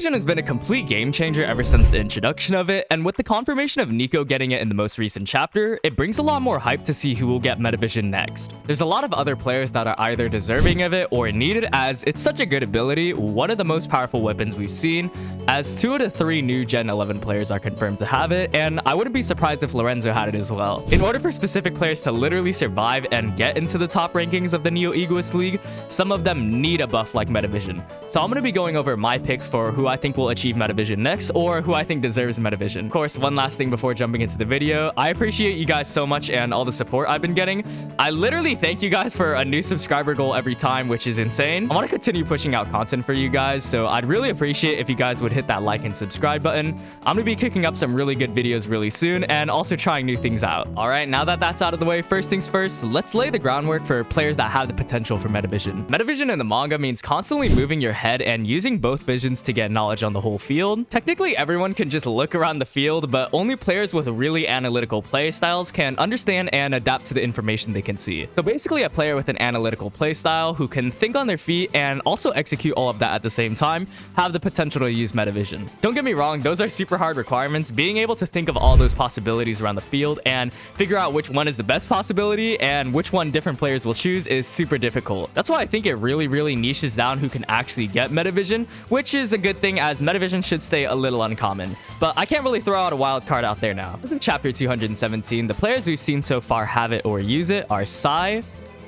Metavision has been a complete game changer ever since the introduction of it, and with the confirmation of Niko getting it in the most recent chapter, it brings a lot more hype to see who will get Metavision next. There's a lot of other players that are either deserving of it or need it, as it's such a good ability, one of the most powerful weapons we've seen, as 2 out of 3 new Gen 11 players are confirmed to have it, and I wouldn't be surprised if Lorenzo had it as well. In order for specific players to literally survive and get into the top rankings of the Neo Egoist League, some of them need a buff like Metavision. So I'm going to be going over my picks for who I think will achieve Metavision next, or who I think deserves Metavision. Of course, one last thing before jumping into the video, I appreciate you guys so much and all the support I've been getting. I literally thank you guys for a new subscriber goal every time, which is insane. I want to continue pushing out content for you guys, so I'd really appreciate if you guys would hit that like and subscribe button. I'm going to be kicking up some really good videos really soon, and also trying new things out. Alright, now that that's out of the way, first things first, let's lay the groundwork for players that have the potential for Metavision. Metavision in the manga means constantly moving your head and using both visions to get knowledge on the whole field. Technically, everyone can just look around the field, but only players with really analytical playstyles can understand and adapt to the information they can see. So basically, a player with an analytical playstyle who can think on their feet and also execute all of that at the same time have the potential to use Metavision. Don't get me wrong, those are super hard requirements. Being able to think of all those possibilities around the field and figure out which one is the best possibility and which one different players will choose is super difficult. That's why I think it really niches down who can actually get Metavision, which is a good thing as Metavision should stay a little uncommon. But I can't really throw out a wild card out there now. As in chapter 217, the players we've seen so far have it or use it are Sai,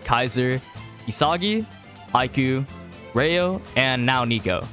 Kaiser, Isagi, Aiku, Hiryo, and now Niko.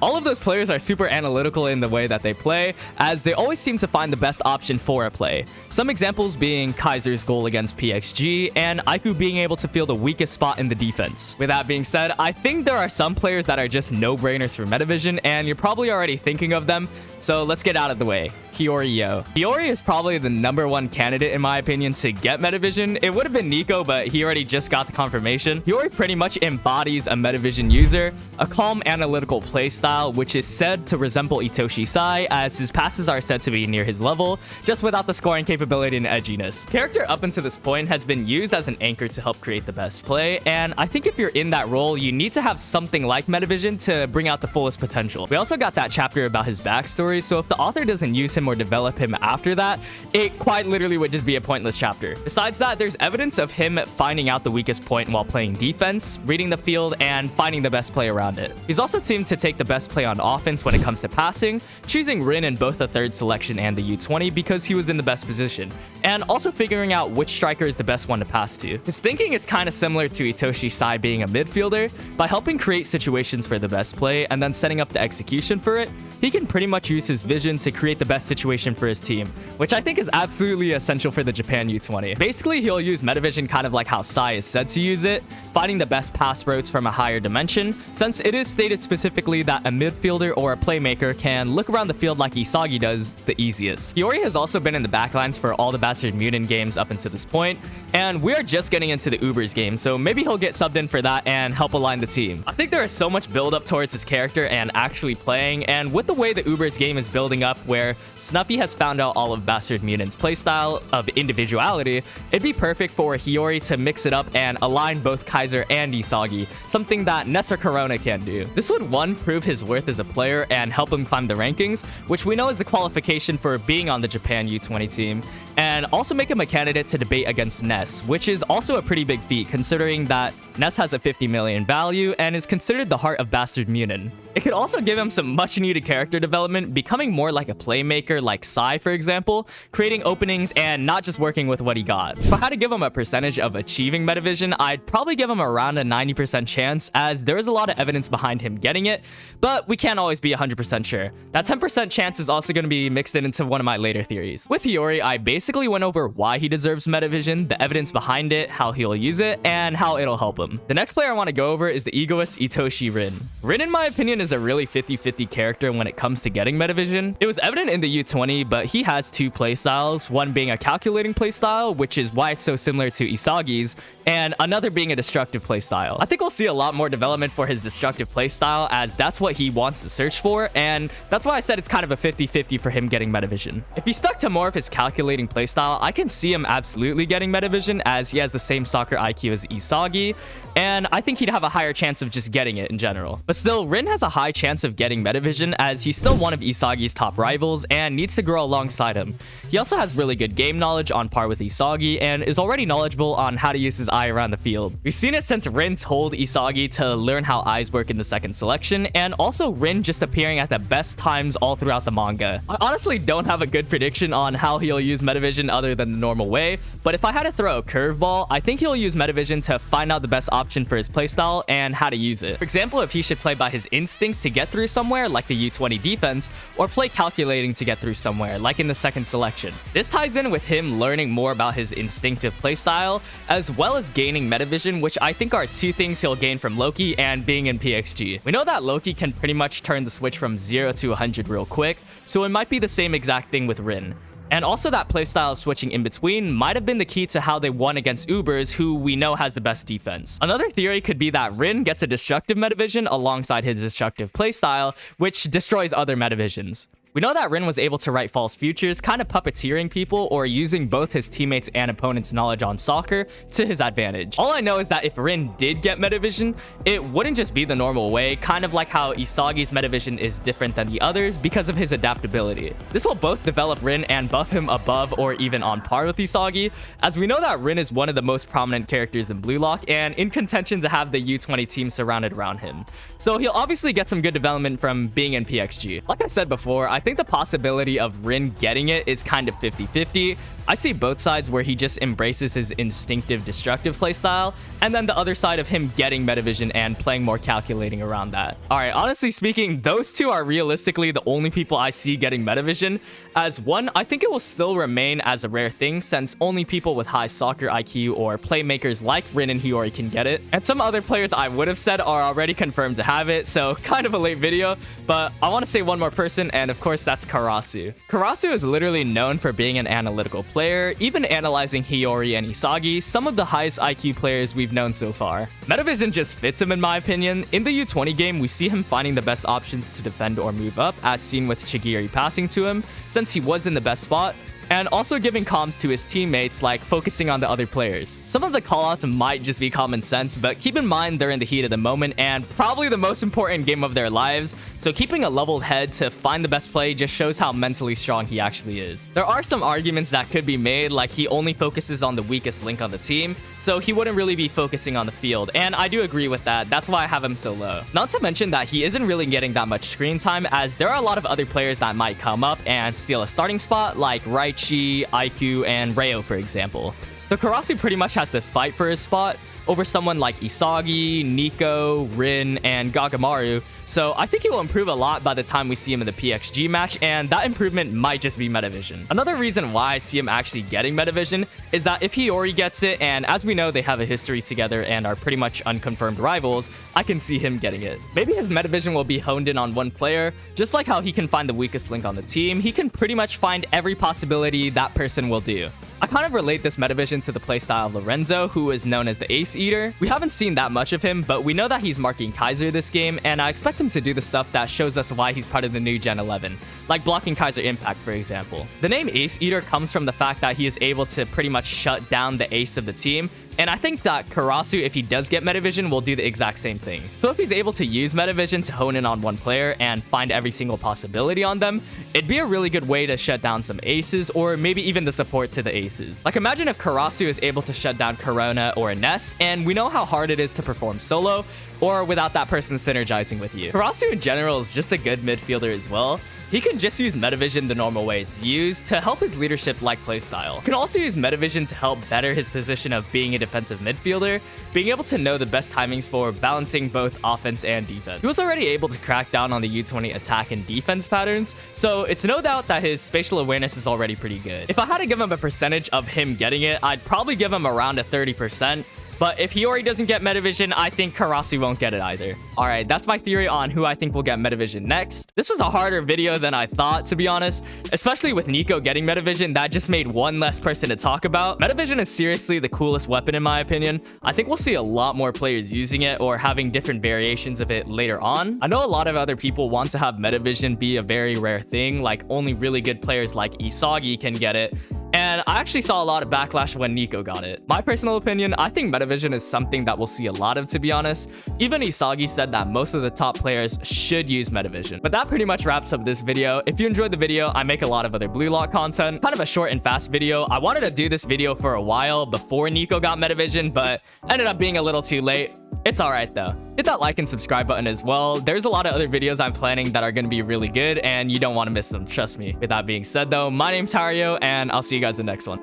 All of those players are super analytical in the way that they play, as they always seem to find the best option for a play. Some examples being Kaiser's goal against PXG, and Aiku being able to feel the weakest spot in the defense. With that being said, I think there are some players that are just no-brainers for Metavision, and you're probably already thinking of them, so let's get out of the way. Hiryo. Hiryo is probably the #1 candidate in my opinion to get Metavision. It would have been Niko, but he already just got the confirmation. Hiryo pretty much embodies a Metavision user, a calm analytical playstyle, which is said to resemble Itoshi Sai, as his passes are said to be near his level, just without the scoring capability and edginess. Character up until this point has been used as an anchor to help create the best play, and I think if you're in that role, you need to have something like Metavision to bring out the fullest potential. We also got that chapter about his backstory, so if the author doesn't use him or develop him after that, it quite literally would just be a pointless chapter. Besides that, there's evidence of him finding out the weakest point while playing defense, reading the field, and finding the best play around it. He's also seemed to take the best play on offense when it comes to passing, choosing Rin in both the 3rd selection and the U20 because he was in the best position, and also figuring out which striker is the best one to pass to. His thinking is kind of similar to Itoshi Sai being a midfielder. By helping create situations for the best play and then setting up the execution for it, he can pretty much use his vision to create the best situation for his team, which I think is absolutely essential for the Japan U20. Basically, he'll use Metavision kind of like how Sai is said to use it, finding the best pass routes from a higher dimension, since it is stated specifically that a midfielder or a playmaker can look around the field like Isagi does the easiest. Hiryo has also been in the backlines for all the Bastard Mutant games up until this point, and we are just getting into the Ubers game, so maybe he'll get subbed in for that and help align the team. I think there is so much build up towards his character and actually playing, and with the way the Ubers game is building up where Snuffy has found out all of Bastard Mutant's playstyle of individuality, it'd be perfect for Hiryo to mix it up and align both Kaiser and Isagi, something that Nessa Corona can do. This would, one, prove his worth as a player and help him climb the rankings, which we know is the qualification for being on the Japan U20 team, and also make him a candidate to debate against Ness, which is also a pretty big feat considering that Ness has a 50 million value and is considered the heart of Bastard Mutant. It could also give him some much needed character development, becoming more like a playmaker like Sai, for example, creating openings and not just working with what he got. If I had to give him a percentage of achieving Metavision, I'd probably give him around a 90% chance, as there is a lot of evidence behind him getting it, but we can't always be 100% sure. That 10% chance is also going to be mixed into one of my later theories. With Hiryo, I basically went over why he deserves Metavision, the evidence behind it, how he'll use it, and how it'll help him. The next player I want to go over is the egoist Itoshi Rin. Rin, in my opinion, is a really 50-50 character when it comes to getting Metavision. It was evident in the U20, but he has 2 playstyles, one being a calculating playstyle, which is why it's so similar to Isagi's, and another being a destructive playstyle. I think we'll see a lot more development for his destructive playstyle, as that's what he wants to search for, and that's why I said it's kind of a 50-50 for him getting Metavision. If he stuck to more of his calculating playstyle playstyle, I can see him absolutely getting metavision as he has the same soccer IQ as Isagi, and I think he'd have a higher chance of just getting it in general. But still, Rin has a high chance of getting metavision as he's still one of Isagi's top rivals and needs to grow alongside him. He also has really good game knowledge on par with Isagi and is already knowledgeable on how to use his eye around the field. We've seen it since Rin told Isagi to learn how eyes work in the second selection, and also Rin just appearing at the best times all throughout the manga. I honestly don't have a good prediction on how he'll use metavision other than the normal way, but if I had to throw a curveball, I think he'll use metavision to find out the best option for his playstyle and how to use it. For example, if he should play by his instincts to get through somewhere like the U20 defense, or play calculating to get through somewhere like in the second selection. This ties in with him learning more about his instinctive playstyle, as well as gaining metavision, which I think are two things he'll gain from Loki and being in PXG. We know that Loki can pretty much turn the switch from 0 to 100 real quick, so it might be the same exact thing with Rin. And also that playstyle switching in between might have been the key to how they won against Ubers, who we know has the best defense. Another theory could be that Rin gets a destructive metavision alongside his destructive playstyle, which destroys other metavisions. We know that Rin was able to write false futures, kind of puppeteering people or using both his teammates' and opponents' knowledge on soccer to his advantage. All I know is that if Rin did get metavision, it wouldn't just be the normal way, kind of like how Isagi's metavision is different than the others because of his adaptability. This will both develop Rin and buff him above or even on par with Isagi, as we know that Rin is one of the most prominent characters in Blue Lock and in contention to have the U20 team surrounded around him. So he'll obviously get some good development from being in PXG. Like I said before, I think the possibility of Rin getting it is kind of 50-50. I see both sides where he just embraces his instinctive destructive playstyle, and then the other side of him getting metavision and playing more calculating around that. Alright, honestly speaking, those two are realistically the only people I see getting metavision. As one, I think it will still remain as a rare thing since only people with high soccer IQ or playmakers like Rin and Hiyori can get it. And some other players I would have said are already confirmed to have it, so kind of a late video, but I want to say one more person, and of course that's Karasu. Karasu is literally known for being an analytical player, even analyzing Hiyori and Isagi, some of the highest IQ players we've known so far. Metavision just fits him in my opinion. In the U20 game, we see him finding the best options to defend or move up, as seen with Chigiri passing to him, since he was in the best spot, and also giving comms to his teammates, like focusing on the other players. Some of the callouts might just be common sense, but keep in mind they're in the heat of the moment and probably the most important game of their lives, so keeping a leveled head to find the best play just shows how mentally strong he actually is. There are some arguments that could be made, like he only focuses on the weakest link on the team, so he wouldn't really be focusing on the field, and I do agree with that. That's why I have him so low. Not to mention that he isn't really getting that much screen time, as there are a lot of other players that might come up and steal a starting spot, like Aiku, and Reo, for example. So Karasu pretty much has to fight for his spot over someone like Isagi, Niko, Rin, and Gagamaru, so I think he will improve a lot by the time we see him in the PXG match, and that improvement might just be metavision. Another reason why I see him actually getting metavision is that if Hiyori gets it, and as we know they have a history together and are pretty much unconfirmed rivals, I can see him getting it. Maybe his metavision will be honed in on one player, just like how he can find the weakest link on the team, he can pretty much find every possibility that person will do. I kind of relate this metavision to the playstyle of Lorenzo, who is known as the Ace Eater. We haven't seen that much of him, but we know that he's marking Kaiser this game, and I expect him to do the stuff that shows us why he's part of the new Gen 11, like blocking Kaiser Impact, for example. The name Ace Eater comes from the fact that he is able to pretty much shut down the ace of the team, and I think that Karasu, if he does get metavision, will do the exact same thing. So if he's able to use metavision to hone in on one player and find every single possibility on them, it'd be a really good way to shut down some aces, or maybe even the support to the aces. Like imagine if Karasu is able to shut down Corona or Ness, and we know how hard it is to perform solo, or without that person synergizing with you. Karasu in general is just a good midfielder as well. He can just use metavision the normal way it's used to help his leadership-like playstyle. He can also use metavision to help better his position of being a defensive midfielder, being able to know the best timings for balancing both offense and defense. He was already able to crack down on the U20 attack and defense patterns, so it's no doubt that his spatial awareness is already pretty good. If I had to give him a percentage of him getting it, I'd probably give him around a 30%. But if Hiyori doesn't get metavision, I think Karasu won't get it either. Alright, that's my theory on who I think will get metavision next. This was a harder video than I thought, to be honest. Especially with Niko getting metavision, that just made one less person to talk about. Metavision is seriously the coolest weapon in my opinion. I think we'll see a lot more players using it or having different variations of it later on. I know a lot of other people want to have metavision be a very rare thing, like only really good players like Isagi can get it. And I actually saw a lot of backlash when Niko got it. My personal opinion, I think metavision is something that we'll see a lot of, to be honest. Even Isagi said that most of the top players should use metavision. But that pretty much wraps up this video. If you enjoyed the video, I make a lot of other Blue Lock content. Kind of a short and fast video. I wanted to do this video for a while before Niko got metavision, but ended up being a little too late. It's alright though. Hit that like and subscribe button as well. There's a lot of other videos I'm planning that are going to be really good, and you don't want to miss them, trust me. With that being said though, my name's Hiryo, and I'll see you guys in the next one.